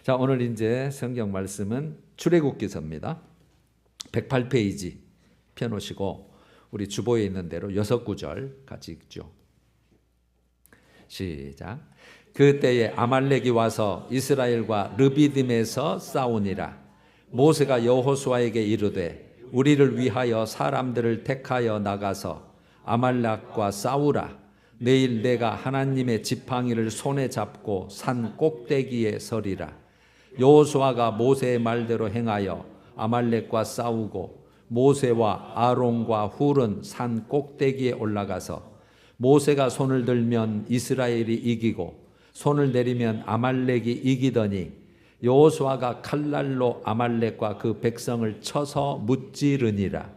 자, 오늘 이제 성경 말씀은 출애굽기서입니다. 108페이지 펴놓으시고 우리 주보에 있는 대로 6구절 같이 읽죠. 시작. 그때에 아말렉이 와서 이스라엘과 르비딤에서 싸우니라. 모세가 여호수아에게 이르되 우리를 위하여 사람들을 택하여 나가서 아말렉과 싸우라. 내일 내가 하나님의 지팡이를 손에 잡고 산 꼭대기에 서리라. 여호수아가 모세의 말대로 행하여 아말렉과 싸우고 모세와 아론과 훌은 산 꼭대기에 올라가서 모세가 손을 들면 이스라엘이 이기고 손을 내리면 아말렉이 이기더니 여호수아가 칼날로 아말렉과 그 백성을 쳐서 무찌르니라.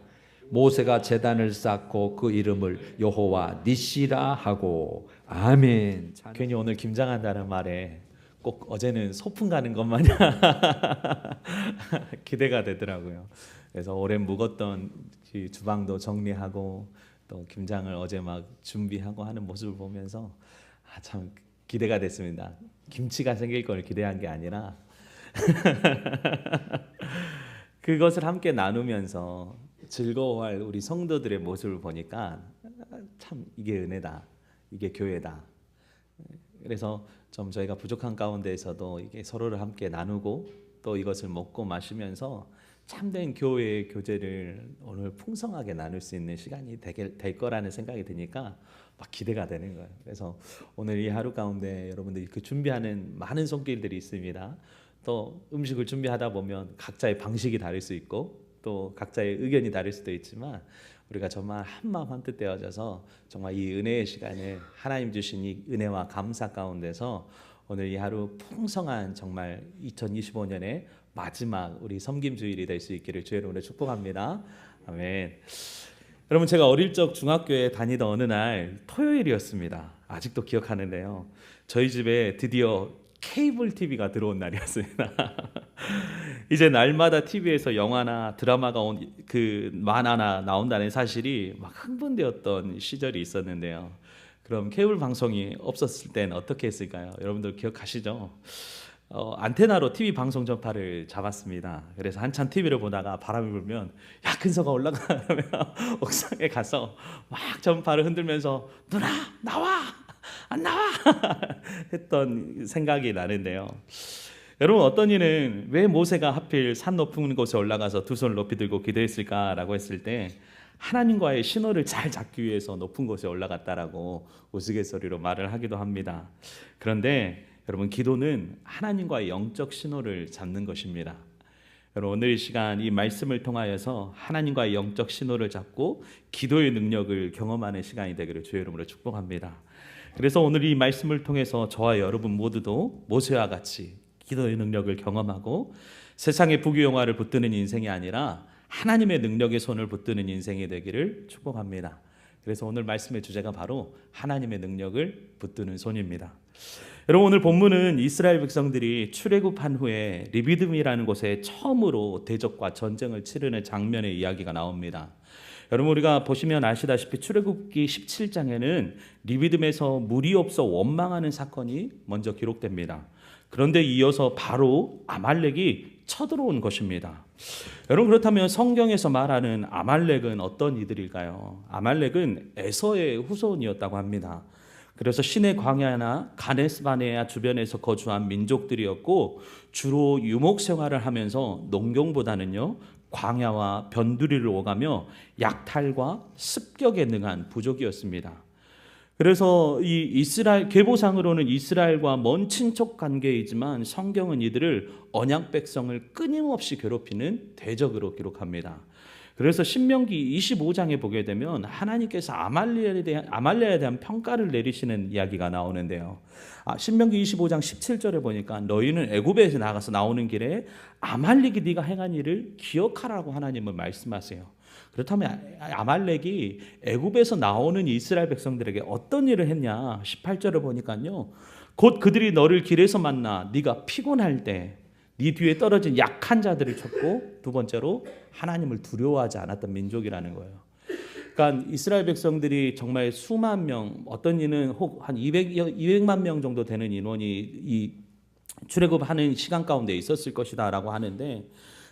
모세가 제단을 쌓고 그 이름을 여호와 니시라 하고. 아멘. 괜히 오늘 김장한다는 말에 꼭 어제는 소풍 가는 것 마냥 기대가 되더라고요. 그래서 오랜 묵었던 주방도 정리하고 또 김장을 어제 막 준비하고 하는 모습을 보면서 참 기대가 됐습니다. 김치가 생길 걸 기대한 게 아니라 그것을 함께 나누면서 즐거워할 우리 성도들의 모습을 보니까 참 이게 은혜다, 이게 교회다. 그래서 좀 저희가 부족한 가운데에서도 이게 서로를 함께 나누고 또 이것을 먹고 마시면서 참된 교회의 교제를 오늘 풍성하게 나눌 수 있는 시간이 될 거라는 생각이 드니까 막 기대가 되는 거예요. 그래서 오늘 이 하루 가운데 여러분들이 그 준비하는 많은 손길들이 있습니다. 또 음식을 준비하다 보면 각자의 방식이 다를 수 있고 또 각자의 의견이 다를 수도 있지만 우리가 정말 한마음 한뜻 되어져서 정말 이 은혜의 시간을 하나님 주신 이 은혜와 감사 가운데서 오늘 이 하루 풍성한 정말 2025년의 마지막 우리 섬김 주일이 될 수 있기를 주의 이름으로 축복합니다. 아멘. 여러분, 제가 어릴 적 중학교에 다니던 어느 날 토요일이었습니다. 아직도 기억하는데요. 저희 집에 드디어 케이블 TV가 들어온 날이었습니다. 이제 날마다 TV에서 영화나 드라마가 그 만화나 나온다는 사실이 막 흥분되었던 시절이 있었는데요. 그럼 케이블 방송이 없었을 땐 어떻게 했을까요? 여러분들 기억하시죠? 안테나로 TV 방송 전파를 잡았습니다. 그래서 한참 TV를 보다가 바람이 불면 야, 근서가 올라가면 옥상에 가서 막 전파를 흔들면서 누나 나와 안 나와 했던 생각이 나는데요. 여러분, 어떤 이는 왜 모세가 하필 산 높은 곳에 올라가서 두 손을 높이 들고 기도했을까라고 했을 때 하나님과의 신호를 잘 잡기 위해서 높은 곳에 올라갔다라고 우스갯소리로 말을 하기도 합니다. 그런데 여러분, 기도는 하나님과의 영적 신호를 잡는 것입니다. 여러분, 오늘 이 시간 이 말씀을 통하여서 하나님과의 영적 신호를 잡고 기도의 능력을 경험하는 시간이 되기를 주의 이름으로 축복합니다. 그래서 오늘 이 말씀을 통해서 저와 여러분 모두도 모세와 같이 기도의 능력을 경험하고 세상의 부귀영화를 붙드는 인생이 아니라 하나님의 능력의 손을 붙드는 인생이 되기를 축복합니다. 그래서 오늘 말씀의 주제가 바로 하나님의 능력을 붙드는 손입니다. 여러분, 오늘 본문은 이스라엘 백성들이 출애굽한 후에 르비딤이라는 곳에 처음으로 대적과 전쟁을 치르는 장면의 이야기가 나옵니다. 여러분, 우리가 보시면 아시다시피 출애굽기 17장에는 르비딤에서 물이 없어 원망하는 사건이 먼저 기록됩니다. 그런데 이어서 바로 아말렉이 쳐들어온 것입니다. 여러분, 그렇다면 성경에서 말하는 아말렉은 어떤 이들일까요? 아말렉은 에서의 후손이었다고 합니다. 그래서 시내 광야나 가데스바네아 주변에서 거주한 민족들이었고 주로 유목 생활을 하면서 농경보다는요 광야와 변두리를 오가며 약탈과 습격에 능한 부족이었습니다. 그래서 이 이스라엘 계보상으로는 이스라엘과 먼 친척 관계이지만 성경은 이들을 언약 백성을 끊임없이 괴롭히는 대적으로 기록합니다. 그래서 신명기 25장에 보게 되면 하나님께서 아말렉에 대한 평가를 내리시는 이야기가 나오는데요. 신명기 25장 17절에 보니까 너희는 애굽에서 나가서 나오는 길에 아말렉이 네가 행한 일을 기억하라고 하나님은 말씀하세요. 그렇다면 아말렉이 애굽에서 나오는 이스라엘 백성들에게 어떤 일을 했냐? 18절을 보니까요. 곧 그들이 너를 길에서 만나 네가 피곤할 때 네 뒤에 떨어진 약한 자들을 쳤고 두 번째로 하나님을 두려워하지 않았던 민족이라는 거예요. 그러니까 이스라엘 백성들이 정말 수만 명, 어떤 이는 혹 한 200만 명 정도 되는 인원이 이 출애굽하는 시간 가운데 있었을 것이다라고 하는데,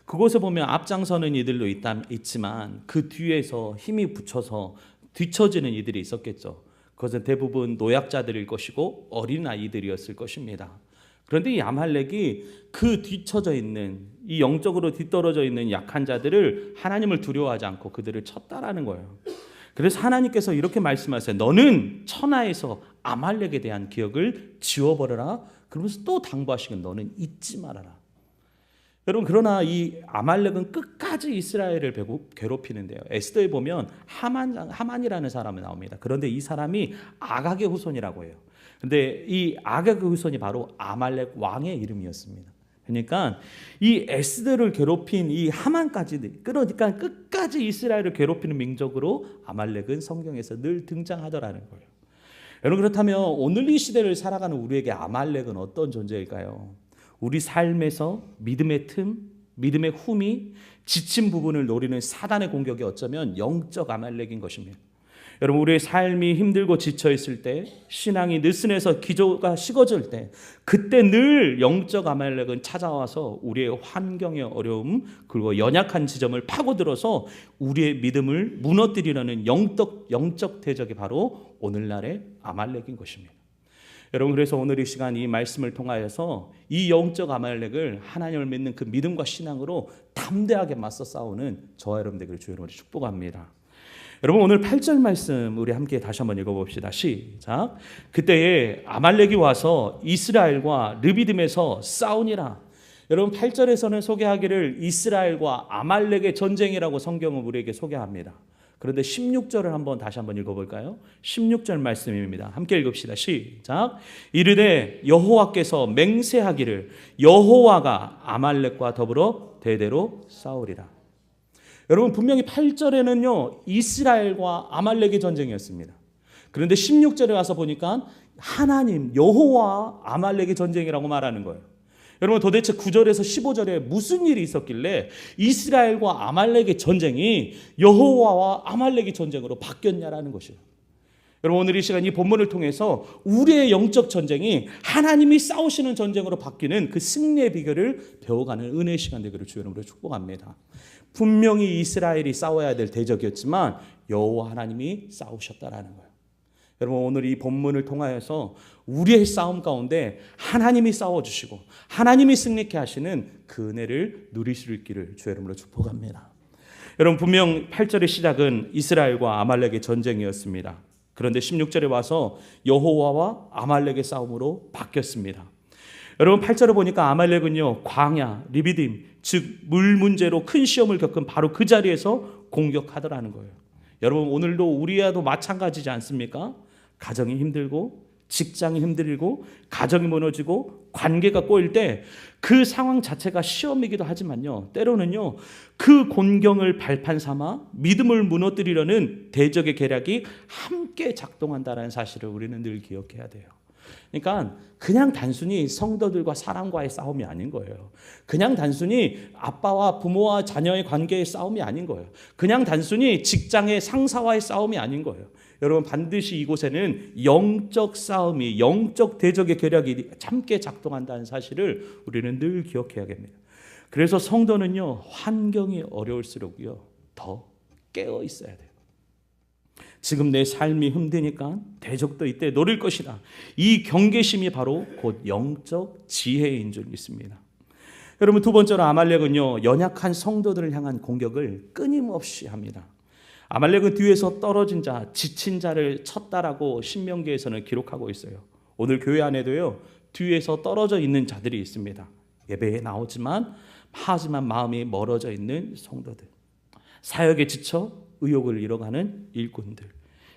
그곳에 보면 앞장서는 이들도 있지만 그 뒤에서 힘이 붙여서 뒤처지는 이들이 있었겠죠. 그것은 대부분 노약자들일 것이고 어린 아이들이었을 것입니다. 그런데 이 아말렉이 그 뒤처져 있는, 이 영적으로 뒤떨어져 있는 약한 자들을 하나님을 두려워하지 않고 그들을 쳤다라는 거예요. 그래서 하나님께서 이렇게 말씀하세요. 너는 천하에서 아말렉에 대한 기억을 지워버려라. 그러면서 또 당부하시긴, 너는 잊지 말아라. 여러분, 그러나 이 아말렉은 끝까지 이스라엘을 괴롭히는데요. 에스더에 보면 하만이라는 사람이 나옵니다. 그런데 이 사람이 아각의 후손이라고 해요. 근데 이 아각의 후손이 바로 아말렉 왕의 이름이었습니다. 그러니까 이 에스더를 괴롭힌 이 하만까지, 그러니까 끝까지 이스라엘을 괴롭히는 민족으로 아말렉은 성경에서 늘 등장하더라는 거예요. 여러분, 그렇다면 오늘 이 시대를 살아가는 우리에게 아말렉은 어떤 존재일까요? 우리 삶에서 믿음의 틈, 믿음의 흠이 지친 부분을 노리는 사단의 공격이 어쩌면 영적 아말렉인 것입니다. 여러분, 우리의 삶이 힘들고 지쳐 있을 때, 신앙이 느슨해서 기조가 식어질 때, 그때 늘 영적 아말렉은 찾아와서 우리의 환경의 어려움 그리고 연약한 지점을 파고들어서 우리의 믿음을 무너뜨리려는 영적 대적이 바로 오늘날의 아말렉인 것입니다. 여러분, 그래서 오늘 이 시간 이 말씀을 통하여서 이 영적 아말렉을 하나님을 믿는 그 믿음과 신앙으로 담대하게 맞서 싸우는 저와 여러분 되기를 주의 이름으로 축복합니다. 여러분, 오늘 8절 말씀 우리 함께 다시 한번 읽어봅시다. 시작. 그때에 아말렉이 와서 이스라엘과 르비딤에서 싸우니라. 여러분, 8절에서는 소개하기를 이스라엘과 아말렉의 전쟁이라고 성경은 우리에게 소개합니다. 그런데 16절을 다시 한번 읽어볼까요? 16절 말씀입니다. 함께 읽읍시다. 시작. 이르되 여호와께서 맹세하기를 여호와가 아말렉과 더불어 대대로 싸우리라. 여러분, 분명히 8절에는요 이스라엘과 아말렉의 전쟁이었습니다. 그런데 16절에 와서 보니까 하나님 여호와 아말렉의 전쟁이라고 말하는 거예요. 여러분, 도대체 9절에서 15절에 무슨 일이 있었길래 이스라엘과 아말렉의 전쟁이 여호와와 아말렉의 전쟁으로 바뀌었냐라는 것이에요. 여러분, 오늘 이 시간 이 본문을 통해서 우리의 영적 전쟁이 하나님이 싸우시는 전쟁으로 바뀌는 그 승리의 비결을 배워가는 은혜의 시간 되기를 주의 이름으로 축복합니다. 분명히 이스라엘이 싸워야 될 대적이었지만 여호와 하나님이 싸우셨다라는 거예요. 여러분, 오늘 이 본문을 통하여서 우리의 싸움 가운데 하나님이 싸워주시고 하나님이 승리케 하시는 그 은혜를 누릴 수 있기를 주의 이름으로 축복합니다. 여러분, 분명 8절의 시작은 이스라엘과 아말렉의 전쟁이었습니다. 그런데 16절에 와서 여호와와 아말렉의 싸움으로 바뀌었습니다. 여러분, 8절을 보니까 아말렉은요 광야, 리비딤, 즉 물 문제로 큰 시험을 겪은 바로 그 자리에서 공격하더라는 거예요. 여러분, 오늘도 우리와도 마찬가지지 않습니까? 가정이 힘들고 직장이 힘들고 가정이 무너지고 관계가 꼬일 때 그 상황 자체가 시험이기도 하지만요, 때로는요 그 곤경을 발판 삼아 믿음을 무너뜨리려는 대적의 계략이 함께 작동한다는 사실을 우리는 늘 기억해야 돼요. 그러니까 그냥 단순히 성도들과 사람과의 싸움이 아닌 거예요. 그냥 단순히 아빠와 부모와 자녀의 관계의 싸움이 아닌 거예요. 그냥 단순히 직장의 상사와의 싸움이 아닌 거예요. 여러분, 반드시 이곳에는 영적 싸움이, 영적 대적의 계략이 함께 작동한다는 사실을 우리는 늘 기억해야겠네요. 그래서 성도는요 환경이 어려울수록요 더 깨어 있어야 돼요. 지금 내 삶이 힘드니까 대적도 이때 노릴 것이다. 이 경계심이 바로 곧 영적 지혜인 줄 믿습니다. 여러분, 두 번째로 아말렉은요 연약한 성도들을 향한 공격을 끊임없이 합니다. 아말렉은 뒤에서 떨어진 자, 지친 자를 쳤다라고 신명기에서는 기록하고 있어요. 오늘 교회 안에도요 뒤에서 떨어져 있는 자들이 있습니다. 예배에 나오지만 하지만 마음이 멀어져 있는 성도들, 사역에 지쳐 의욕을 잃어가는 일꾼들,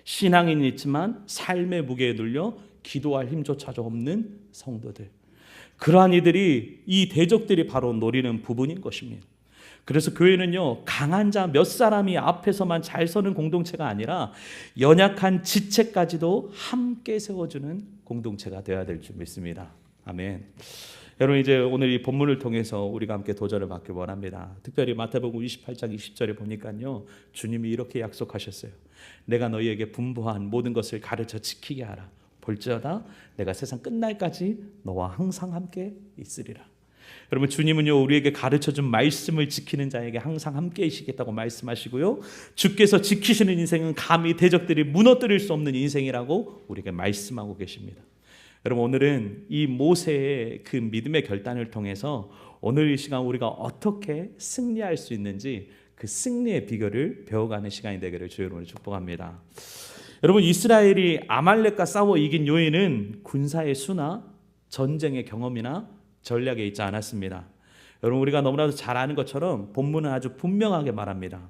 신앙인 있지만 삶의 무게에 눌려 기도할 힘조차도 없는 성도들, 그러한 이들이, 이 대적들이 바로 노리는 부분인 것입니다. 그래서 교회는요 강한 자 몇 사람이 앞에서만 잘 서는 공동체가 아니라 연약한 지체까지도 함께 세워주는 공동체가 되어야 될 줄 믿습니다. 아멘. 여러분, 이제 오늘 이 본문을 통해서 우리가 함께 도전을 받길 원합니다. 특별히 마태복음 28장 20절에 보니까요 주님이 이렇게 약속하셨어요. 내가 너희에게 분부한 모든 것을 가르쳐 지키게 하라. 볼지어다 내가 세상 끝날까지 너와 항상 함께 있으리라. 여러분, 주님은요 우리에게 가르쳐준 말씀을 지키는 자에게 항상 함께 계시겠다고 말씀하시고요, 주께서 지키시는 인생은 감히 대적들이 무너뜨릴 수 없는 인생이라고 우리에게 말씀하고 계십니다. 여러분, 오늘은 이 모세의 그 믿음의 결단을 통해서 오늘 이 시간 우리가 어떻게 승리할 수 있는지 그 승리의 비결을 배워가는 시간이 되기를 주의 이름으로 축복합니다. 여러분, 이스라엘이 아말렉과 싸워 이긴 요인은 군사의 수나 전쟁의 경험이나 전략에 있지 않았습니다. 여러분, 우리가 너무나도 잘 아는 것처럼 본문은 아주 분명하게 말합니다.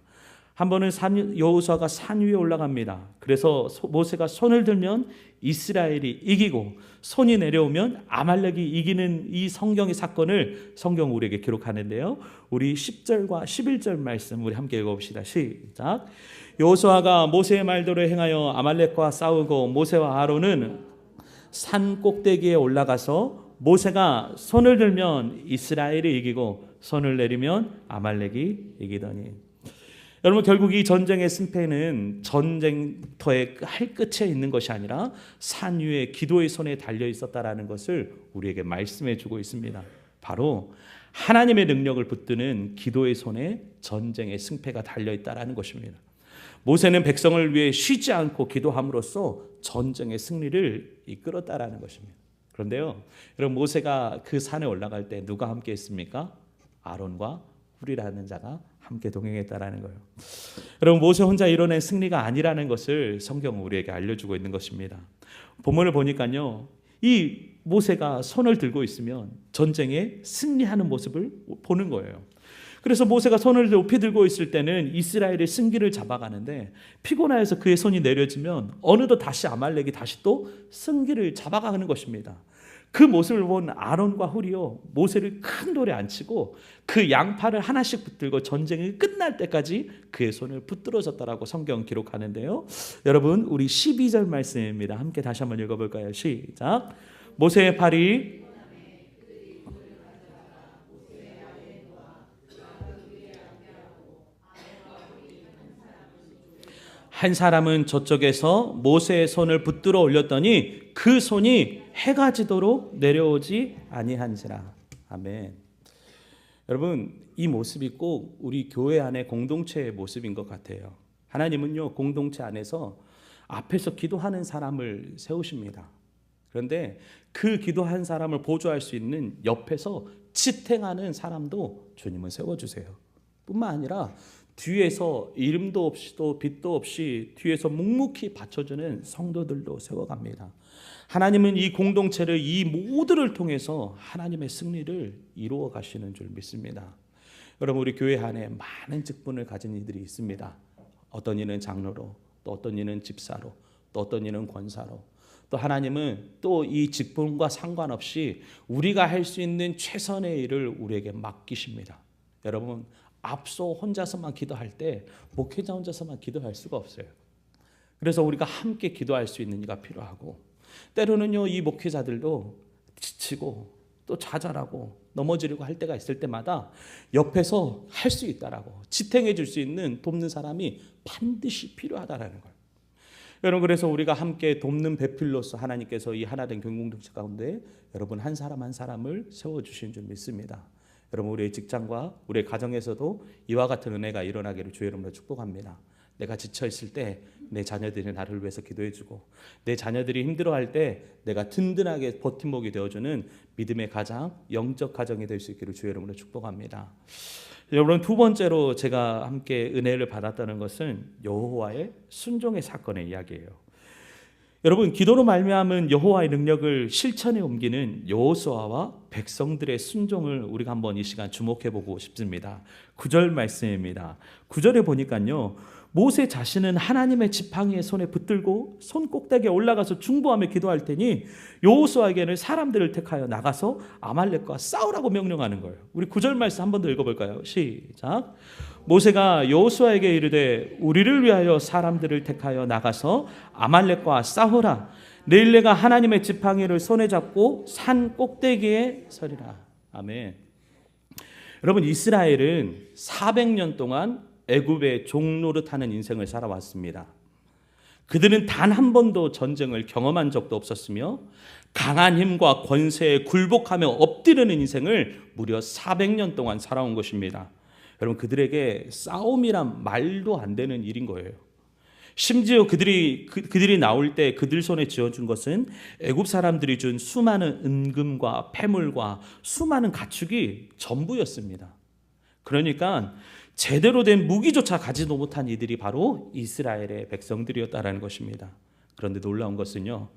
한 번은 여호수아가 산 위에 올라갑니다. 그래서 모세가 손을 들면 이스라엘이 이기고 손이 내려오면 아말렉이 이기는 이 성경의 사건을 성경 우리에게 기록하는데요, 우리 10절과 11절 말씀 우리 함께 읽어봅시다. 시작. 여호수아가 모세의 말대로 행하여 아말렉과 싸우고 모세와 아론은 산 꼭대기에 올라가서 모세가 손을 들면 이스라엘이 이기고 손을 내리면 아말렉이 이기더니. 여러분, 결국 이 전쟁의 승패는 전쟁터의 할 끝에 있는 것이 아니라 산 위에 기도의 손에 달려 있었다라는 것을 우리에게 말씀해 주고 있습니다. 바로 하나님의 능력을 붙드는 기도의 손에 전쟁의 승패가 달려 있다라는 것입니다. 모세는 백성을 위해 쉬지 않고 기도함으로써 전쟁의 승리를 이끌었다라는 것입니다. 그런데요, 여러분, 모세가 그 산에 올라갈 때 누가 함께 했습니까? 아론과 훌이라는 자가 함께 동행했다라는 거예요. 여러분, 모세 혼자 이뤄낸 승리가 아니라는 것을 성경은 우리에게 알려주고 있는 것입니다. 본문을 보니까요, 이 모세가 손을 들고 있으면 전쟁에 승리하는 모습을 보는 거예요. 그래서 모세가 손을 높이 들고 있을 때는 이스라엘의 승기를 잡아가는데, 피곤하여서 그의 손이 내려지면 어느덧 다시 아말렉이 다시 또 승기를 잡아가는 것입니다. 그 모습을 본 아론과 훌이요, 모세를 큰 돌에 앉히고 그 양팔을 하나씩 붙들고 전쟁이 끝날 때까지 그의 손을 붙들어줬다라고 성경 기록하는데요, 여러분, 우리 12절 말씀입니다. 함께 다시 한번 읽어볼까요? 시작. 모세의 팔이 한 사람은 저쪽에서 모세의 손을 붙들어 올렸더니 그 손이 해가 지도록 내려오지 아니한지라. 아멘. 여러분, 이 모습이 꼭 우리 교회 안의 공동체의 모습인 것 같아요. 하나님은요, 공동체 안에서 앞에서 기도하는 사람을 세우십니다. 그런데 그 기도한 사람을 보조할 수 있는 옆에서 지탱하는 사람도 주님은 세워주세요. 뿐만 아니라 뒤에서 이름도 없이 또 빛도 없이 뒤에서 묵묵히 받쳐주는 성도들도 세워갑니다. 하나님은 이 공동체를, 이 모두를 통해서 하나님의 승리를 이루어 가시는 줄 믿습니다. 여러분, 우리 교회 안에 많은 직분을 가진 이들이 있습니다. 어떤 이는 장로로, 또 어떤 이는 집사로, 또 어떤 이는 권사로, 또 하나님은 또 이 직분과 상관없이 우리가 할 수 있는 최선의 일을 우리에게 맡기십니다. 여러분, 앞서 혼자서만 기도할 때 목회자 혼자서만 기도할 수가 없어요. 그래서 우리가 함께 기도할 수 있는 이가 필요하고, 때로는요, 이 목회자들도 지치고 또 좌절하고 넘어지려고 할 때가 있을 때마다 옆에서 할 수 있다라고 지탱해 줄 수 있는 돕는 사람이 반드시 필요하다라는 거예요. 여러분, 그래서 우리가 함께 돕는 배필로서 하나님께서 이 하나된 교회공동체 가운데 여러분 한 사람 한 사람을 세워주신 줄 믿습니다. 여러분, 우리의 직장과 우리의 가정에서도 이와 같은 은혜가 일어나기를 주의 이름으로 축복합니다. 내가 지쳐있을 때 내 자녀들이 나를 위해서 기도해주고, 내 자녀들이 힘들어할 때 내가 든든하게 버팀목이 되어주는 믿음의 가장, 영적 가정이 될 수 있기를 주의 이름으로 축복합니다. 여러분, 두 번째로 제가 함께 은혜를 받았다는 것은 여호와의 순종의 사건의 이야기예요. 여러분, 기도로 말미암은 여호와의 능력을 실천에 옮기는 여호수아와 백성들의 순종을 우리가 한번 이 시간 주목해 보고 싶습니다. 9절 말씀입니다. 9절에 보니까요, 모세 자신은 하나님의 지팡이의 손에 붙들고 손 꼭대기에 올라가서 중보하며 기도할 테니 여호수아에게는 사람들을 택하여 나가서 아말렉과 싸우라고 명령하는 거예요. 우리 9절 말씀 한 번 더 읽어볼까요? 시작. 모세가 여호수아에게 이르되 우리를 위하여 사람들을 택하여 나가서 아말렉과 싸우라. 내일 내가 하나님의 지팡이를 손에 잡고 산 꼭대기에 서리라. 아멘. 여러분, 이스라엘은 400년 동안 애굽의 종노릇하는 인생을 살아왔습니다. 그들은 단 한 번도 전쟁을 경험한 적도 없었으며 강한 힘과 권세에 굴복하며 엎드리는 인생을 무려 400년 동안 살아온 것입니다. 여러분, 그들에게 싸움이란 말도 안 되는 일인 거예요. 심지어 그들이 나올 때 그들 손에 쥐어준 것은 애굽 사람들이 준 수많은 은금과 패물과 수많은 가축이 전부였습니다. 그러니까 제대로 된 무기조차 가지도 못한 이들이 바로 이스라엘의 백성들이었다라는 것입니다. 그런데 놀라운 것은요,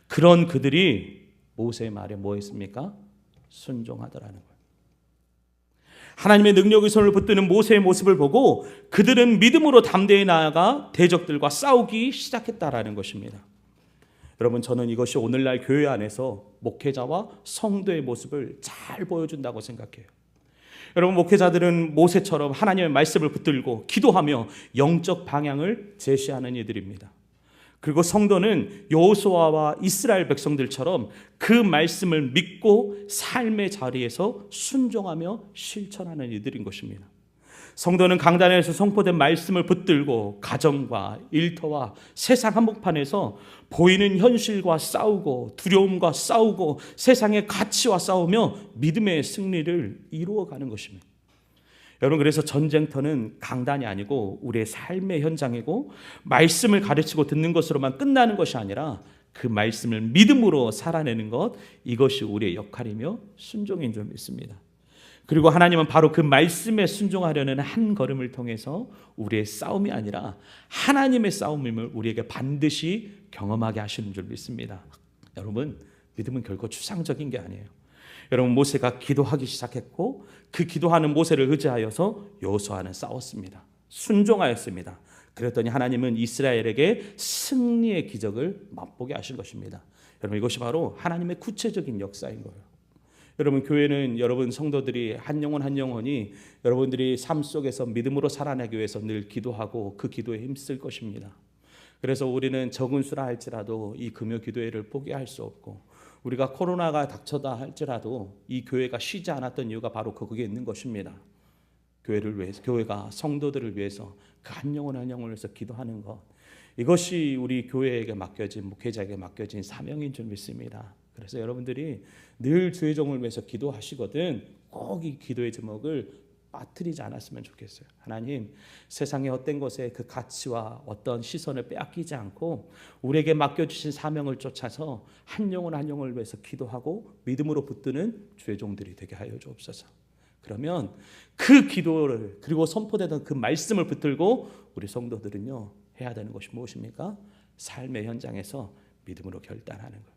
그런 그들이 모세의 말에 뭐 했습니까? 순종하더라는 거예요. 하나님의 능력의 손을 붙드는 모세의 모습을 보고 그들은 믿음으로 담대히 나아가 대적들과 싸우기 시작했다라는 것입니다. 여러분, 저는 이것이 오늘날 교회 안에서 목회자와 성도의 모습을 잘 보여준다고 생각해요. 여러분, 목회자들은 모세처럼 하나님의 말씀을 붙들고 기도하며 영적 방향을 제시하는 이들입니다. 그리고 성도는 여호수아와 이스라엘 백성들처럼 그 말씀을 믿고 삶의 자리에서 순종하며 실천하는 이들인 것입니다. 성도는 강단에서 선포된 말씀을 붙들고 가정과 일터와 세상 한복판에서 보이는 현실과 싸우고 두려움과 싸우고 세상의 가치와 싸우며 믿음의 승리를 이루어가는 것입니다. 여러분, 그래서 전쟁터는 강단이 아니고 우리의 삶의 현장이고 말씀을 가르치고 듣는 것으로만 끝나는 것이 아니라 그 말씀을 믿음으로 살아내는 것, 이것이 우리의 역할이며 순종인 줄 믿습니다. 그리고 하나님은 바로 그 말씀에 순종하려는 한 걸음을 통해서 우리의 싸움이 아니라 하나님의 싸움임을 우리에게 반드시 경험하게 하시는 줄 믿습니다. 여러분, 믿음은 결코 추상적인 게 아니에요. 여러분, 모세가 기도하기 시작했고 그 기도하는 모세를 의지하여서 여호수아는 싸웠습니다. 순종하였습니다. 그랬더니 하나님은 이스라엘에게 승리의 기적을 맛보게 하신 것입니다. 여러분, 이것이 바로 하나님의 구체적인 역사인 거예요. 여러분, 교회는 여러분 성도들이 한 영혼 한 영혼이 여러분들이 삶 속에서 믿음으로 살아내기 위해서 늘 기도하고 그 기도에 힘쓸 것입니다. 그래서 우리는 적은 수라 할지라도 이 금요 기도회를 포기할 수 없고, 우리가 코로나가 닥쳐다 할지라도 이 교회가 쉬지 않았던 이유가 바로 거기에 있는 것입니다. 교회를 위해서, 교회가 성도들을 위해서 그 한 영혼 한 영혼을 위해서 기도하는 것, 이것이 우리 교회에게 맡겨진, 목회자에게 맡겨진 사명인 줄 믿습니다. 그래서 여러분들이 늘 주의 종을 위해서 기도하시거든 꼭 이 기도의 제목을 빠뜨리지 않았으면 좋겠어요. 하나님, 세상의 헛된 것에 그 가치와 어떤 시선을 빼앗기지 않고 우리에게 맡겨주신 사명을 쫓아서 한 영혼 한 영혼을 위해서 기도하고 믿음으로 붙드는 주의 종들이 되게 하여 주옵소서. 그러면 그 기도를, 그리고 선포되던 그 말씀을 붙들고 우리 성도들은요, 해야 되는 것이 무엇입니까? 삶의 현장에서 믿음으로 결단하는 거예요.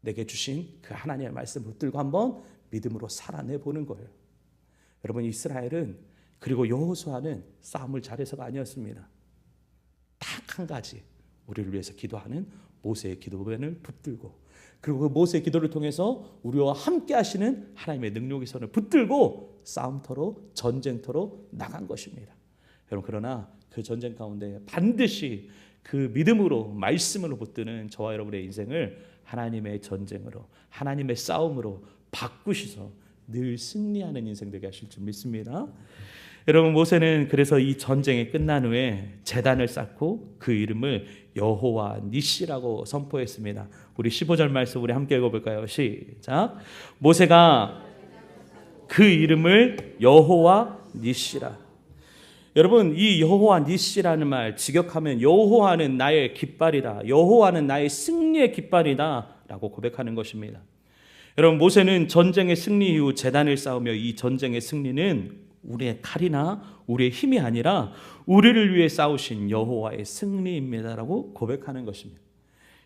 내게 주신 그 하나님의 말씀을 붙들고 한번 믿음으로 살아내 보는 거예요. 여러분, 이스라엘은, 그리고 여호수아는 싸움을 잘해서가 아니었습니다. 딱 한 가지, 우리를 위해서 기도하는 모세의 기도변을 붙들고, 그리고 그 모세의 기도를 통해서 우리와 함께 하시는 하나님의 능력의 손을 붙들고 싸움터로, 전쟁터로 나간 것입니다. 여러분, 그러나 그 전쟁 가운데 반드시 그 믿음으로, 말씀으로 붙드는 저와 여러분의 인생을 하나님의 전쟁으로, 하나님의 싸움으로 바꾸셔서 늘 승리하는 인생 되게 하실 줄 믿습니다. 여러분, 모세는 그래서 이 전쟁이 끝난 후에 제단을 쌓고 그 이름을 여호와 니시라고 선포했습니다. 우리 15절 말씀 우리 함께 읽어볼까요? 시작. 모세가 그 이름을 여호와 니시라. 여러분, 이 여호와 니시라는 말, 직역하면 여호와는 나의 깃발이다, 여호와는 나의 승리의 깃발이다 라고 고백하는 것입니다. 여러분, 모세는 전쟁의 승리 이후 제단을 쌓으며 이 전쟁의 승리는 우리의 칼이나 우리의 힘이 아니라 우리를 위해 싸우신 여호와의 승리입니다라고 고백하는 것입니다.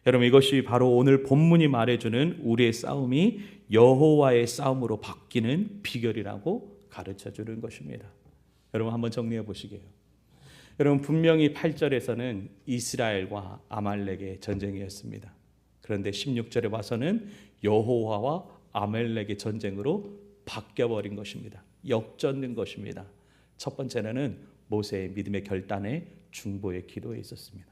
여러분, 이것이 바로 오늘 본문이 말해주는 우리의 싸움이 여호와의 싸움으로 바뀌는 비결이라고 가르쳐주는 것입니다. 여러분, 한번 정리해 보시게요. 여러분, 분명히 8절에서는 이스라엘과 아말렉의 전쟁이었습니다. 그런데 16절에 와서는 여호와와 아말렉의 전쟁으로 바뀌어버린 것입니다. 역전된 것입니다. 첫 번째는 모세의 믿음의 결단에 중보의 기도에 있었습니다.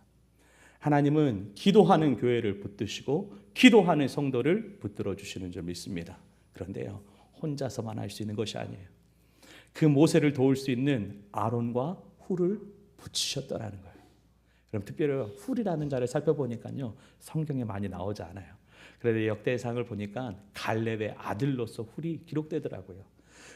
하나님은 기도하는 교회를 붙드시고 기도하는 성도를 붙들어 주시는 줄 믿습니다. 그런데요, 혼자서만 할 수 있는 것이 아니에요. 그 모세를 도울 수 있는 아론과 훌을 붙이셨더라는 거예요. 그럼 특별히 훌이라는 자를 살펴보니까요, 성경에 많이 나오지 않아요. 그런데 역대상을 보니까 갈렙의 아들로서 훌이 기록되더라고요.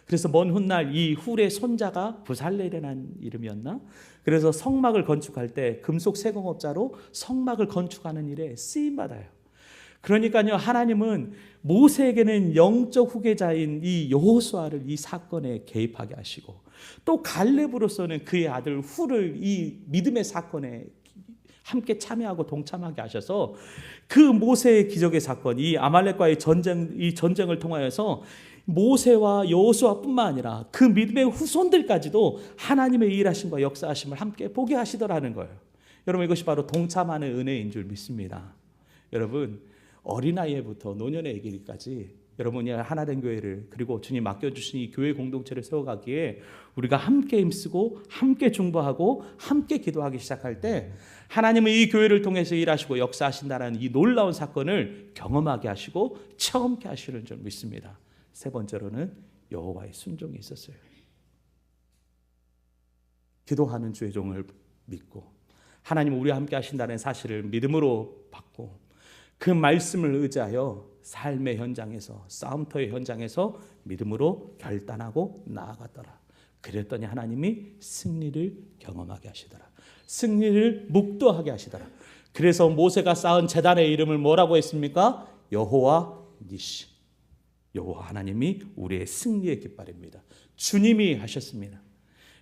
그래서 먼 훗날 이 훌의 손자가 부살렐이라는 이름이었나? 그래서 성막을 건축할 때 금속 세공업자로 성막을 건축하는 일에 쓰임 받아요. 그러니까요, 하나님은 모세에게는 영적 후계자인 이 여호수아를 이 사건에 개입하게 하시고, 또 갈렙으로서는 그의 아들 훌을 이 믿음의 사건에 함께 참여하고 동참하게 하셔서 그 모세의 기적의 사건, 이 아말렉과의 전쟁, 이 전쟁을 통하여서 모세와 여호수아뿐만 아니라 그 믿음의 후손들까지도 하나님의 일하심과 역사하심을 함께 보게 하시더라는 거예요. 여러분, 이것이 바로 동참하는 은혜인 줄 믿습니다. 여러분, 어린아이부터 노년에 이르기까지 여러분이 하나된 교회를, 그리고 주님 맡겨주신 이 교회 공동체를 세워가기에 우리가 함께 힘쓰고 함께 중보하고 함께 기도하기 시작할 때 하나님은 이 교회를 통해서 일하시고 역사하신다는 이 놀라운 사건을 경험하게 하시고 체험케 하시는 줄 믿습니다. 세 번째로는 여호와의 순종이 있었어요. 기도하는 주의 종을 믿고 하나님은 우리와 함께 하신다는 사실을 믿음으로 받고 그 말씀을 의지하여 삶의 현장에서, 싸움터의 현장에서 믿음으로 결단하고 나아갔더라. 그랬더니 하나님이 승리를 경험하게 하시더라. 승리를 묵도하게 하시더라. 그래서 모세가 쌓은 제단의 이름을 뭐라고 했습니까? 여호와 니시. 여호와 하나님이 우리의 승리의 깃발입니다. 주님이 하셨습니다.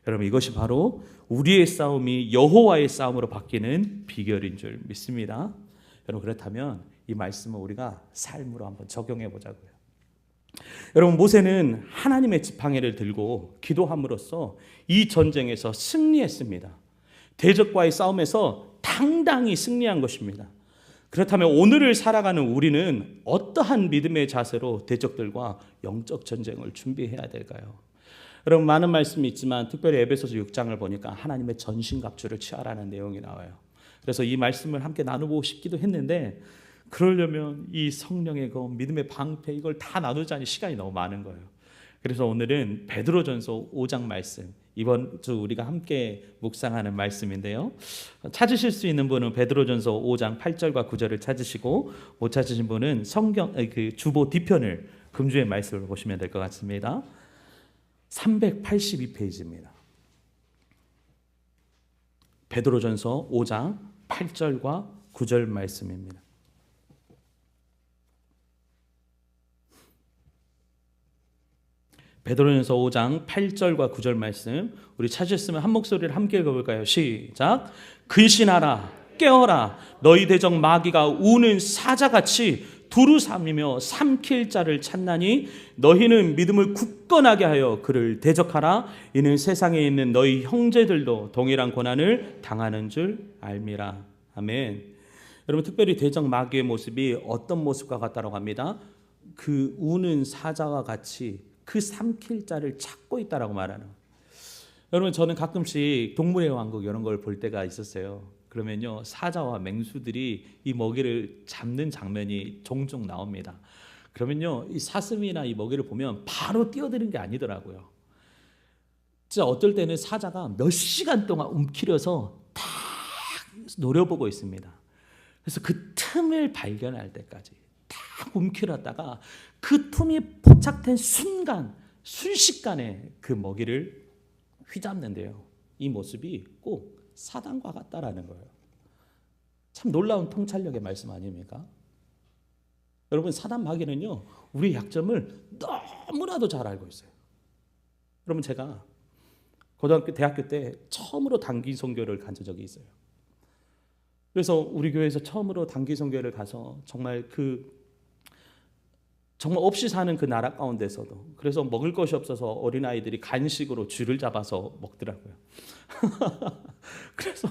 여러분, 이것이 바로 우리의 싸움이 여호와의 싸움으로 바뀌는 비결인 줄 믿습니다. 여러분, 그렇다면 이 말씀을 우리가 삶으로 한번 적용해 보자고요. 여러분, 모세는 하나님의 지팡이를 들고 기도함으로써 이 전쟁에서 승리했습니다. 대적과의 싸움에서 당당히 승리한 것입니다. 그렇다면 오늘을 살아가는 우리는 어떠한 믿음의 자세로 대적들과 영적 전쟁을 준비해야 될까요? 여러분, 많은 말씀이 있지만 특별히 에베소서 6장을 보니까 하나님의 전신갑주를 취하라는 내용이 나와요. 그래서 이 말씀을 함께 나누고 싶기도 했는데 그러려면 이 성령의 그 믿음의 방패 이걸 다 나누자니 시간이 너무 많은 거예요. 그래서 오늘은 베드로전서 5장 말씀, 이번 주 우리가 함께 묵상하는 말씀인데요. 찾으실 수 있는 분은 베드로전서 5장 8절과 9절을 찾으시고, 못 찾으신 분은 성경 그 주보 뒤편을 금주의 말씀을 보시면 될 것 같습니다. 382페이지입니다. 베드로전서 5장 8절과 9절 말씀입니다. 베드로전서 5장 8절과 9절 말씀, 우리 찾으셨으면 한 목소리를 함께 읽어볼까요? 시작. 근신하라, 깨어라. 너희 대적 마귀가 우는 사자같이 두루 삼이며 삼킬 자를 찾나니 너희는 믿음을 굳건하게 하여 그를 대적하라. 이는 세상에 있는 너희 형제들도 동일한 고난을 당하는 줄 알미라. 아멘. 여러분, 특별히 대적 마귀의 모습이 어떤 모습과 같다고 합니다. 그 우는 사자와 같이 그 삼킬 자를 찾고 있다라고 말하는. 여러분, 저는 가끔씩 동물의 왕국 이런 걸 볼 때가 있었어요. 그러면요, 사자와 맹수들이 이 먹이를 잡는 장면이 종종 나옵니다. 그러면요, 이 사슴이나 이 먹이를 보면 바로 뛰어드는 게 아니더라고요. 진짜 어떨 때는 사자가 몇 시간 동안 움키려서 딱 노려보고 있습니다. 그래서 그 틈을 발견할 때까지 딱 움켜렸다가 그 틈이 포착된 순간, 순식간에 그 먹이를 휘잡는데요. 이 모습이 꼭 사단과 같다라는 거예요. 참 놀라운 통찰력의 말씀 아닙니까? 여러분, 사단 마귀는요, 우리의 약점을 너무나도 잘 알고 있어요. 여러분, 제가 고등학교, 대학교 때 처음으로 단기 선교를 간 적이 있어요. 그래서 우리 교회에서 처음으로 단기 선교를 가서 정말 없이 사는 그 나라 가운데서도, 그래서 먹을 것이 없어서 어린아이들이 간식으로 쥐를 잡아서 먹더라고요. 그래서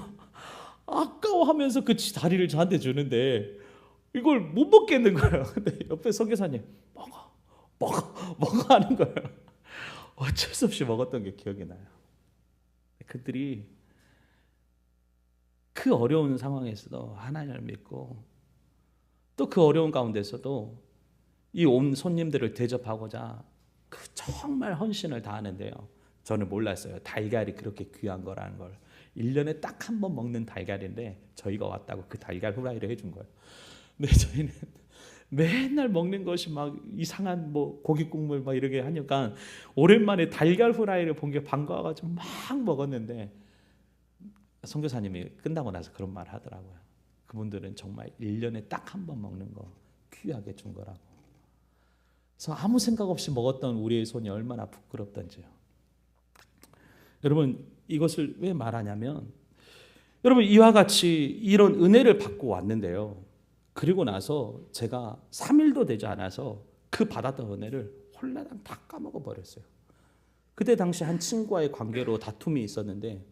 아까워하면서 그 다리를 저한테 주는데 이걸 못 먹겠는 거예요. 근데 옆에 선교사님 먹어 하는 거예요. 어쩔 수 없이 먹었던 게 기억이 나요. 그들이 그 어려운 상황에서도 하나님을 믿고 또 그 어려운 가운데서도 이 온 손님들을 대접하고자 그 정말 헌신을 다하는데요. 저는 몰랐어요. 달걀이 그렇게 귀한 거라는 걸. 1년에 딱 한 번 먹는 달걀인데 저희가 왔다고 그 달걀 후라이를 해준 거예요. 근데 저희는 맨날 먹는 것이 막 이상한 뭐 고기 국물 막 이렇게 하니까 오랜만에 달걀 후라이를 본 게 반가워가지고 막 먹었는데 선교사님이 끝나고 나서 그런 말 하더라고요. 그분들은 정말 1년에 딱 한 번 먹는 거 귀하게 준 거라고. 그래서 아무 생각 없이 먹었던 우리의 손이 얼마나 부끄럽던지요. 여러분 이것을 왜 말하냐면 여러분 이와 같이 이런 은혜를 받고 왔는데요. 그리고 나서 제가 3일도 되지 않아서 그 받았던 은혜를 홀라당 다 까먹어 버렸어요. 그때 당시 한 친구와의 관계로 다툼이 있었는데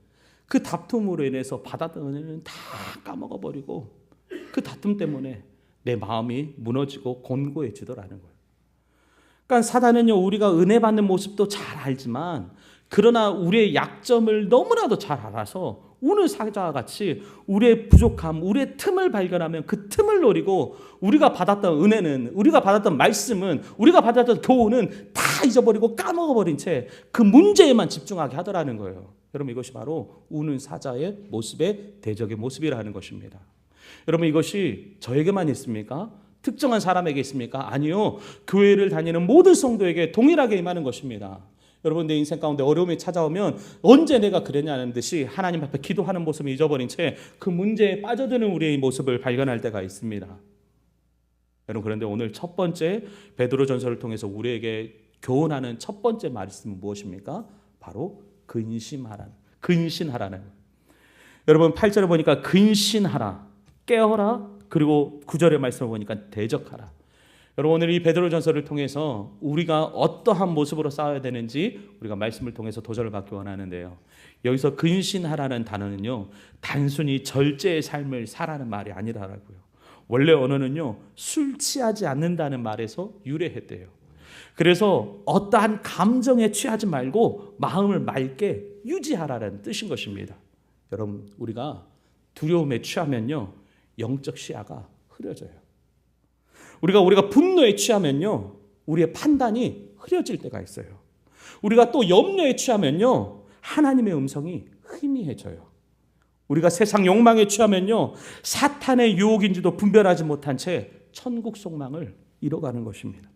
그 다툼으로 인해서 받았던 은혜는 다 까먹어 버리고 그 다툼 때문에 내 마음이 무너지고 곤고해지더라는 거예요. 그러니까 사단은요 우리가 은혜 받는 모습도 잘 알지만 그러나 우리의 약점을 너무나도 잘 알아서 오늘 사자와 같이 우리의 부족함, 우리의 틈을 발견하면 그 틈을 노리고 우리가 받았던 은혜는, 우리가 받았던 말씀은, 우리가 받았던 교훈은 다 잊어버리고 까먹어버린 채 그 문제에만 집중하게 하더라는 거예요. 여러분 이것이 바로 우는 사자의 모습의 대적의 모습이라는 것입니다. 여러분 이것이 저에게만 있습니까? 특정한 사람에게 있습니까? 아니요. 교회를 다니는 모든 성도에게 동일하게 임하는 것입니다. 여러분 내 인생 가운데 어려움이 찾아오면 언제 내가 그랬냐는 듯이 하나님 앞에 기도하는 모습을 잊어버린 채 그 문제에 빠져드는 우리의 모습을 발견할 때가 있습니다. 여러분 그런데 오늘 첫 번째 베드로전서를 통해서 우리에게 교훈하는 첫 번째 말씀은 무엇입니까? 바로 근신하라는. 여러분 8절에 보니까 근신하라, 깨어라, 그리고 9절의 말씀을 보니까 대적하라. 여러분 오늘 이 베드로전서를 통해서 우리가 어떠한 모습으로 싸워야 되는지 우리가 말씀을 통해서 도전을 받기 원하는데요. 여기서 근신하라는 단어는요 단순히 절제의 삶을 살라는 말이 아니라고요. 원래 언어는요 술 취하지 않는다는 말에서 유래했대요. 그래서 어떠한 감정에 취하지 말고 마음을 맑게 유지하라는 뜻인 것입니다. 여러분 우리가 두려움에 취하면요 영적 시야가 흐려져요. 우리가 분노에 취하면요 우리의 판단이 흐려질 때가 있어요. 우리가 또 염려에 취하면요 하나님의 음성이 희미해져요. 우리가 세상 욕망에 취하면요 사탄의 유혹인지도 분별하지 못한 채 천국 속망을 잃어가는 것입니다.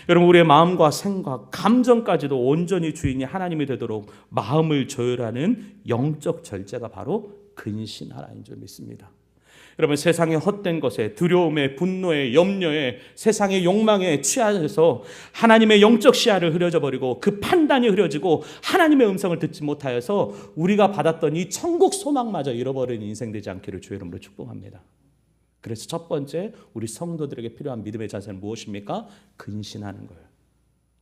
여러분 우리의 마음과 생각, 감정까지도 온전히 주인이 하나님이 되도록 마음을 조율하는 영적 절제가 바로 근신하라인 줄 믿습니다. 여러분 세상의 헛된 것에, 두려움에, 분노에, 염려에, 세상의 욕망에 취하여서 하나님의 영적 시야를 흐려져 버리고 그 판단이 흐려지고 하나님의 음성을 듣지 못하여서 우리가 받았던 이 천국 소망마저 잃어버린 인생 되지 않기를 주의 이름으로 축복합니다. 그래서 첫 번째 우리 성도들에게 필요한 믿음의 자세는 무엇입니까? 근신하는 거예요.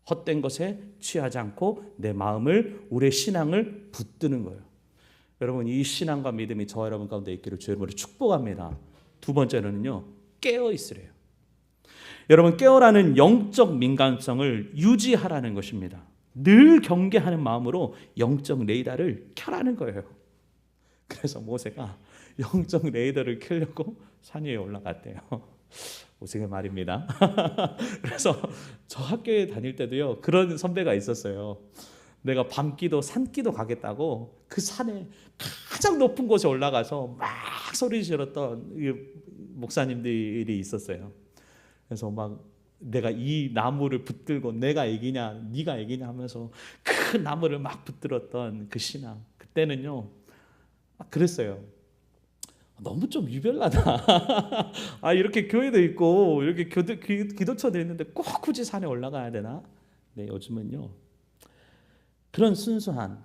헛된 것에 취하지 않고 내 마음을, 우리의 신앙을 붙드는 거예요. 여러분 이 신앙과 믿음이 저와 여러분 가운데 있기를 주의 이름으로 축복합니다. 두 번째는요 깨어 있으래요. 여러분 깨어라는 영적 민감성을 유지하라는 것입니다. 늘 경계하는 마음으로 영적 레이더를 켜라는 거예요. 그래서 모세가 영적 레이더를 켜려고 산 위에 올라갔대요. 오승의 말입니다. 그래서 저 학교에 다닐 때도요 그런 선배가 있었어요. 내가 밤기도 산기도 가겠다고 그 산에 가장 높은 곳에 올라가서 막 소리 지르던 목사님들이 있었어요. 그래서 막 내가 이 나무를 붙들고 내가 이기냐 네가 이기냐 하면서 그 나무를 막 붙들었던 그 신앙. 그때는요 그랬어요. 너무 좀 유별나다. 아 이렇게 교회도 있고 이렇게 기도처도 있는데 꼭 굳이 산에 올라가야 되나? 네, 요즘은요 그런 순수한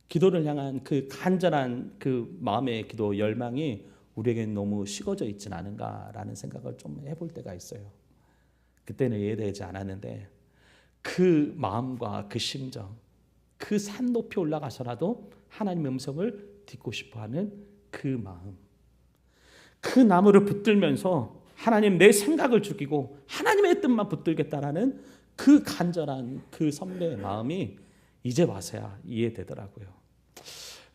기도를 향한 그 간절한 그 마음의 기도 열망이 우리에게는 너무 식어져 있진 않은가라는 생각을 좀 해볼 때가 있어요. 그때는 이해되지 않았는데 그 마음과 그 심정, 그 산 높이 올라가서라도 하나님의 음성을 듣고 싶어하는 그 마음, 그 나무를 붙들면서 하나님 내 생각을 죽이고 하나님의 뜻만 붙들겠다라는 그 간절한 그 선배의 마음이 이제 와서야 이해되더라고요.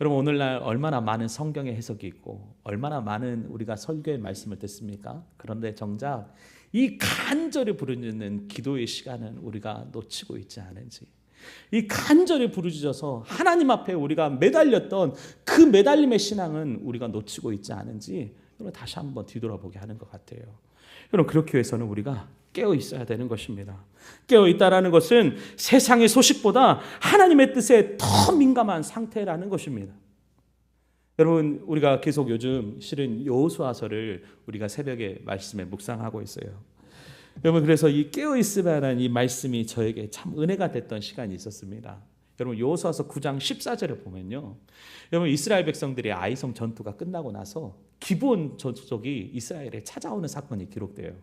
여러분 오늘날 얼마나 많은 성경의 해석이 있고 얼마나 많은 우리가 설교의 말씀을 듣습니까? 그런데 정작 이 간절히 부르짖는 기도의 시간은 우리가 놓치고 있지 않은지, 이 간절히 부르짖어서 하나님 앞에 우리가 매달렸던 그 매달림의 신앙은 우리가 놓치고 있지 않은지 여러분 다시 한번 뒤돌아보게 하는 것 같아요. 여러분 그렇게 해서는 우리가 깨어 있어야 되는 것입니다. 깨어 있다라는 것은 세상의 소식보다 하나님의 뜻에 더 민감한 상태라는 것입니다. 여러분 우리가 계속 요즘 실은 여호수아서를 우리가 새벽에 말씀에 묵상하고 있어요. 여러분 그래서 이 깨어 있으라는 이 말씀이 저에게 참 은혜가 됐던 시간이 있었습니다. 여러분 여호수아서 9장 14절에 보면요. 여러분 이스라엘 백성들이 아이성 전투가 끝나고 나서 기브온 족속이 이스라엘에 찾아오는 사건이 기록돼요.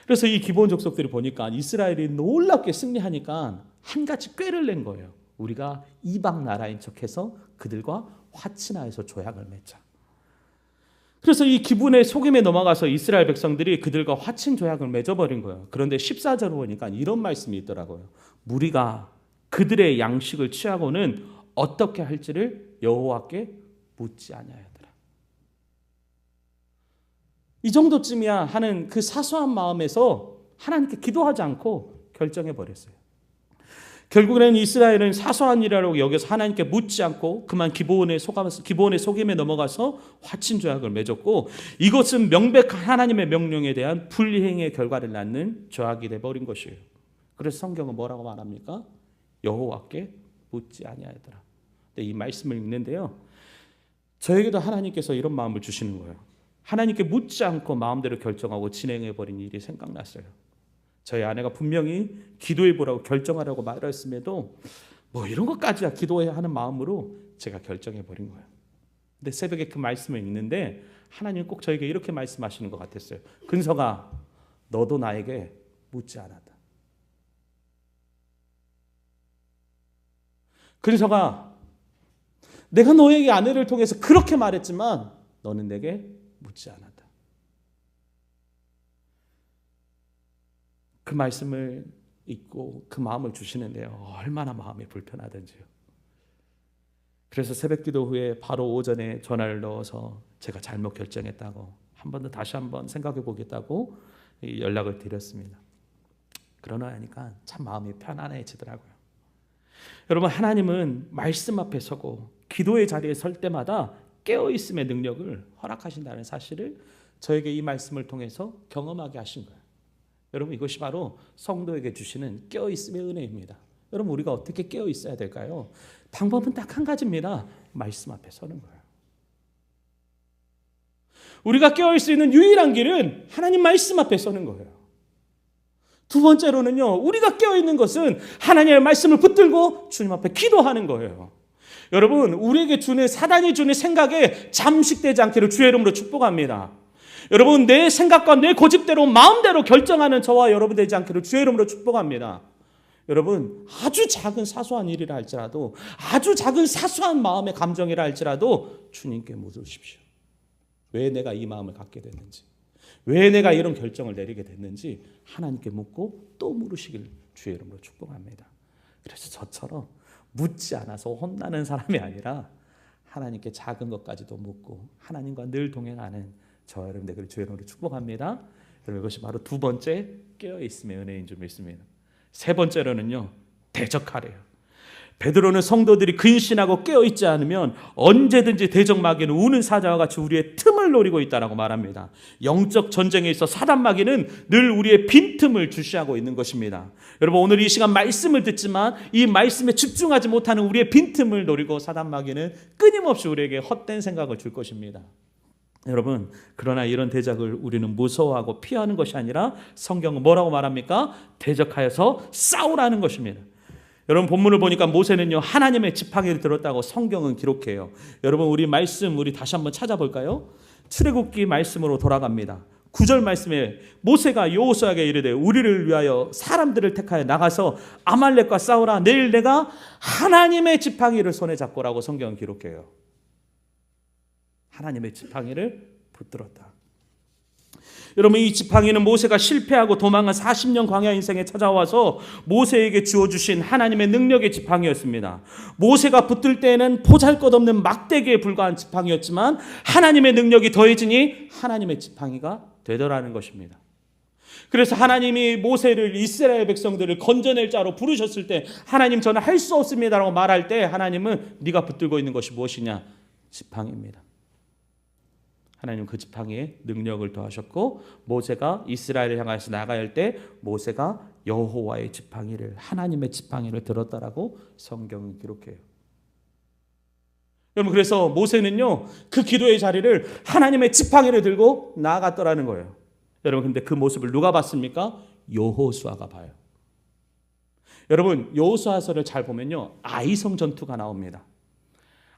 그래서 이 기브온 족속들이 보니까 이스라엘이 놀랍게 승리하니까 한 가지 꾀를 낸 거예요. 우리가 이방 나라인 척해서 그들과 화친하여서 조약을 맺자. 그래서 이 기분의 속임에 넘어가서 이스라엘 백성들이 그들과 화친 조약을 맺어버린 거예요. 그런데 14절을 보니까 이런 말씀이 있더라고요. 무리가 그들의 양식을 취하고는 어떻게 할지를 여호와께 묻지 아니하였더라. 이 정도쯤이야 하는 그 사소한 마음에서 하나님께 기도하지 않고 결정해 버렸어요. 결국에는 이스라엘은 사소한 일이라고 여겨서 하나님께 묻지 않고 그만 기브온의 속임에 넘어가서 화친 조약을 맺었고, 이것은 명백한 하나님의 명령에 대한 불이행의 결과를 낳는 조약이 되어버린 것이에요. 그래서 성경은 뭐라고 말합니까? 여호와께 묻지 아니하였더라. 이 말씀을 읽는데요, 저에게도 하나님께서 이런 마음을 주시는 거예요. 하나님께 묻지 않고 마음대로 결정하고 진행해버린 일이 생각났어요. 저희 아내가 분명히 기도해보라고 결정하라고 말했음에도 뭐 이런 것까지야 기도해야 하는 마음으로 제가 결정해버린 거예요. 근데 새벽에 그 말씀을 읽는데 하나님 꼭 저에게 이렇게 말씀하시는 것 같았어요. 근서가 너도 나에게 묻지 않았다. 근서가 내가 너에게 아내를 통해서 그렇게 말했지만 너는 내게 묻지 않았다. 그 말씀을 읽고 그 마음을 주시는데요, 얼마나 마음이 불편하던지요. 그래서 새벽기도 후에 바로 오전에 전화를 넣어서 제가 잘못 결정했다고 한 번 더 다시 한번 생각해 보겠다고 연락을 드렸습니다. 그러나 하니까 참 마음이 편안해지더라고요. 여러분, 하나님은 말씀 앞에 서고 기도의 자리에 설 때마다 깨어있음의 능력을 허락하신다는 사실을 저에게 이 말씀을 통해서 경험하게 하신 거예요. 여러분, 이것이 바로 성도에게 주시는 깨어있음의 은혜입니다. 여러분, 우리가 어떻게 깨어있어야 될까요? 방법은 딱 한 가지입니다. 말씀 앞에 서는 거예요. 우리가 깨어있을 수 있는 유일한 길은 하나님 말씀 앞에 서는 거예요. 두 번째로는요, 우리가 깨어있는 것은 하나님의 말씀을 붙들고 주님 앞에 기도하는 거예요. 여러분, 우리에게 주는 사단이 주는 생각에 잠식되지 않기를 주의 이름으로 축복합니다. 여러분, 내 생각과 내 고집대로 마음대로 결정하는 저와 여러분 되지 않기를 주의 이름으로 축복합니다. 여러분, 아주 작은 사소한 일이라 할지라도, 아주 작은 사소한 마음의 감정이라 할지라도 주님께 묻으십시오. 왜 내가 이 마음을 갖게 됐는지, 왜 내가 이런 결정을 내리게 됐는지 하나님께 묻고 또 물으시길 주의 이름으로 축복합니다. 그래서 저처럼 묻지 않아서 혼나는 사람이 아니라 하나님께 작은 것까지도 묻고 하나님과 늘 동행하는 저와 여러분 되기를 주의 이름으로 축복합니다. 여러분, 이것이 바로 두 번째 깨어있음의 은혜인 줄 믿습니다. 세 번째로는요, 대적하래요. 베드로는 성도들이 근신하고 깨어있지 않으면 언제든지 대적마귀는 우는 사자와 같이 우리의 틈을 노리고 있다라고 말합니다. 영적 전쟁에 있어 사단마귀는 늘 우리의 빈틈을 주시하고 있는 것입니다. 여러분, 오늘 이 시간 말씀을 듣지만 이 말씀에 집중하지 못하는 우리의 빈틈을 노리고 사단마귀는 끊임없이 우리에게 헛된 생각을 줄 것입니다. 여러분, 그러나 이런 대적을 우리는 무서워하고 피하는 것이 아니라 성경은 뭐라고 말합니까? 대적하여서 싸우라는 것입니다. 여러분, 본문을 보니까 모세는요, 하나님의 지팡이를 들었다고 성경은 기록해요. 여러분, 우리 말씀 우리 다시 한번 찾아볼까요? 출애굽기 말씀으로 돌아갑니다. 9절 말씀에 모세가 여호수아에게 이르되 우리를 위하여 사람들을 택하여 나가서 아말렉과 싸우라. 내일 내가 하나님의 지팡이를 손에 잡고라고 성경은 기록해요. 하나님의 지팡이를 붙들었다. 여러분, 이 지팡이는 모세가 실패하고 도망한 40년 광야 인생에 찾아와서 모세에게 주어주신 하나님의 능력의 지팡이였습니다. 모세가 붙들 때에는 보잘것없는 막대기에 불과한 지팡이였지만 하나님의 능력이 더해지니 하나님의 지팡이가 되더라는 것입니다. 그래서 하나님이 모세를 이스라엘 백성들을 건져낼 자로 부르셨을 때 하나님 저는 할 수 없습니다라고 말할 때 하나님은 네가 붙들고 있는 것이 무엇이냐? 지팡이입니다. 하나님 그 지팡이에 능력을 더하셨고 모세가 이스라엘을 향해서 나가야 할 때 모세가 여호와의 지팡이를 하나님의 지팡이를 들었다라고 성경이 기록해요. 여러분 그래서 모세는요 그 기도의 자리를 하나님의 지팡이를 들고 나아갔더라는 거예요. 여러분 근데 그 모습을 누가 봤습니까? 여호수아가 봐요. 여러분 여호수아서를 잘 보면요 아이성 전투가 나옵니다.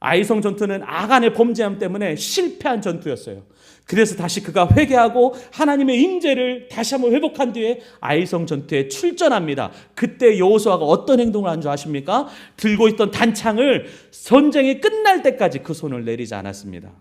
아이성 전투는 아간의 범죄함 때문에 실패한 전투였어요. 그래서 다시 그가 회개하고 하나님의 임재를 다시 한번 회복한 뒤에 아이성 전투에 출전합니다. 그때 여호수아가 어떤 행동을 한 줄 아십니까? 들고 있던 단창을 전쟁이 끝날 때까지 그 손을 내리지 않았습니다.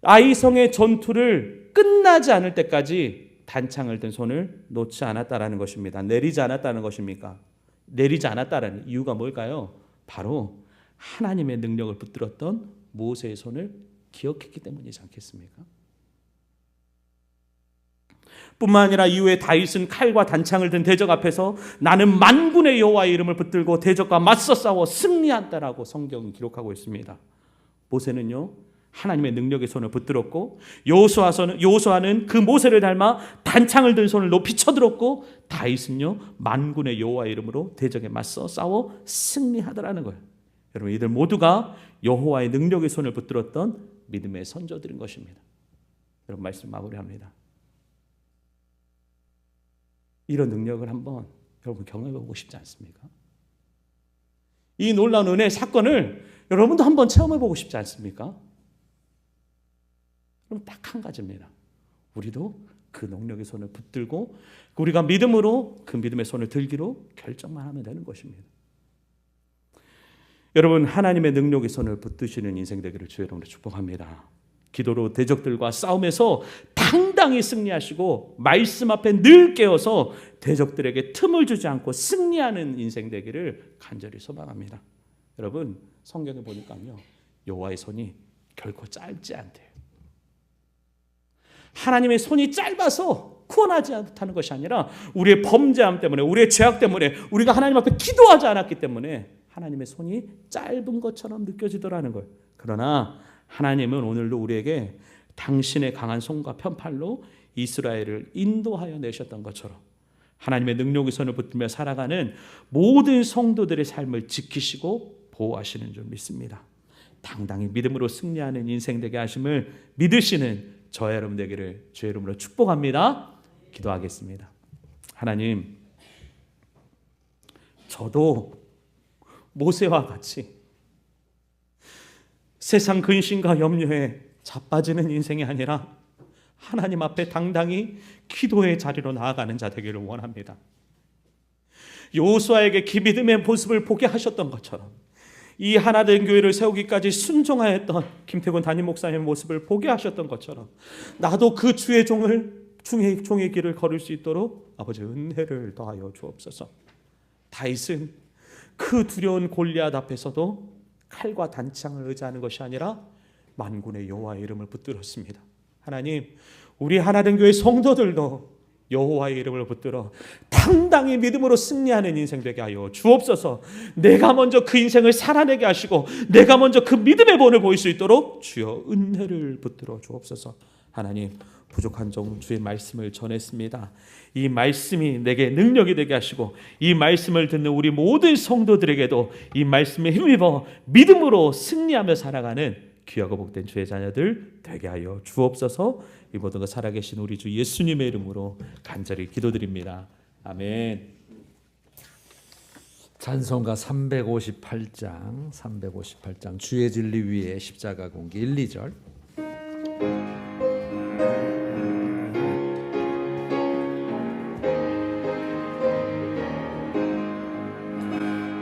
아이성의 전투를 끝나지 않을 때까지 단창을 든 손을 놓지 않았다라는 것입니다. 내리지 않았다는 것입니까? 내리지 않았다는 이유가 뭘까요? 바로 하나님의 능력을 붙들었던 모세의 손을 기억했기 때문이지 않겠습니까? 뿐만 아니라 이후에 다윗은 칼과 단창을 든 대적 앞에서 나는 만군의 여호와의 이름을 붙들고 대적과 맞서 싸워 승리한다라고 성경이 기록하고 있습니다. 모세는요 하나님의 능력의 손을 붙들었고 여호수아는 그 모세를 닮아 단창을 든 손을 높이 쳐들었고 다윗은요 만군의 여호와의 이름으로 대적에 맞서 싸워 승리하더라는 거예요. 여러분 이들 모두가 여호와의 능력의 손을 붙들었던 믿음의 선조들인 것입니다. 여러분 말씀 마무리합니다. 이런 능력을 한번 여러분 경험해보고 싶지 않습니까? 이 놀라운 은혜의 사건을 여러분도 한번 체험해보고 싶지 않습니까? 그럼 딱 한 가지입니다. 우리도 그 능력의 손을 붙들고 우리가 믿음으로 그 믿음의 손을 들기로 결정만 하면 되는 것입니다. 여러분 하나님의 능력의 손을 붙드시는 인생 되기를 주의 이름으로 축복합니다. 기도로 대적들과 싸움에서 당당히 승리하시고 말씀 앞에 늘 깨어서 대적들에게 틈을 주지 않고 승리하는 인생 되기를 간절히 소망합니다. 여러분 성경에 보니까요 여호와의 손이 결코 짧지 않대요. 하나님의 손이 짧아서 구원하지 못하는 것이 아니라 우리의 범죄함 때문에 우리의 죄악 때문에 우리가 하나님 앞에 기도하지 않았기 때문에 하나님의 손이 짧은 것처럼 느껴지더라는 거예요. 그러나 하나님은 오늘도 우리에게 당신의 강한 손과 편팔로 이스라엘을 인도하여 내셨던 것처럼 하나님의 능력의 손을 붙들며 살아가는 모든 성도들의 삶을 지키시고 보호하시는 줄 믿습니다. 당당히 믿음으로 승리하는 인생 되게 하심을 믿으시는 저와 여러분 되기를 주의 이름으로 축복합니다. 기도하겠습니다. 하나님, 저도 모세와 같이 세상 근심과 염려에 자빠지는 인생이 아니라 하나님 앞에 당당히 기도의 자리로 나아가는 자 되기를 원합니다. 여호수아에게 기믿음의 모습을 보게 하셨던 것처럼 이 하나된 교회를 세우기까지 순종하였던 김태곤 담임 목사님의 모습을 보게 하셨던 것처럼 나도 그 주의 종의 길을 걸을 수 있도록 아버지 은혜를 더하여 주옵소서. 다윗은 그 두려운 골리앗 앞에서도 칼과 단창을 의지하는 것이 아니라 만군의 여호와의 이름을 붙들었습니다. 하나님, 우리 하나된 교회 성도들도 여호와의 이름을 붙들어 당당히 믿음으로 승리하는 인생 되게 하여 주옵소서. 내가 먼저 그 인생을 살아내게 하시고 내가 먼저 그 믿음의 본을 보일 수 있도록 주여 은혜를 붙들어 주옵소서. 하나님, 부족한 종 주의 말씀을 전했습니다. 이 말씀이 내게 능력이 되게 하시고 이 말씀을 듣는 우리 모든 성도들에게도 이 말씀에 힘입어 믿음으로 승리하며 살아가는 귀하고 복된 주의 자녀들 되게 하여 주옵소서. 이 모든 것 살아계신 우리 주 예수님의 이름으로 간절히 기도드립니다. 아멘. 찬송가 358장 주의 진리 위에 십자가 공기 1, 2절.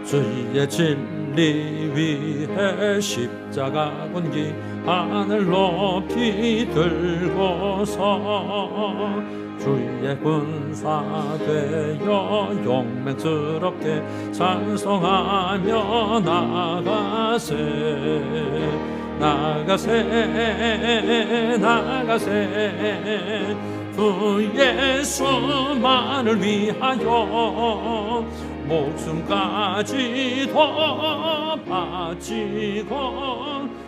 주의 진리 위에 십자가 군기 하늘 높이 들고서 주의 군사 되어 용맹스럽게 찬송하며 나아가세. 나가세 나가세 그 예수만을 위하여 목숨까지도 바치고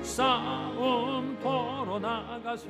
싸움터로 나가세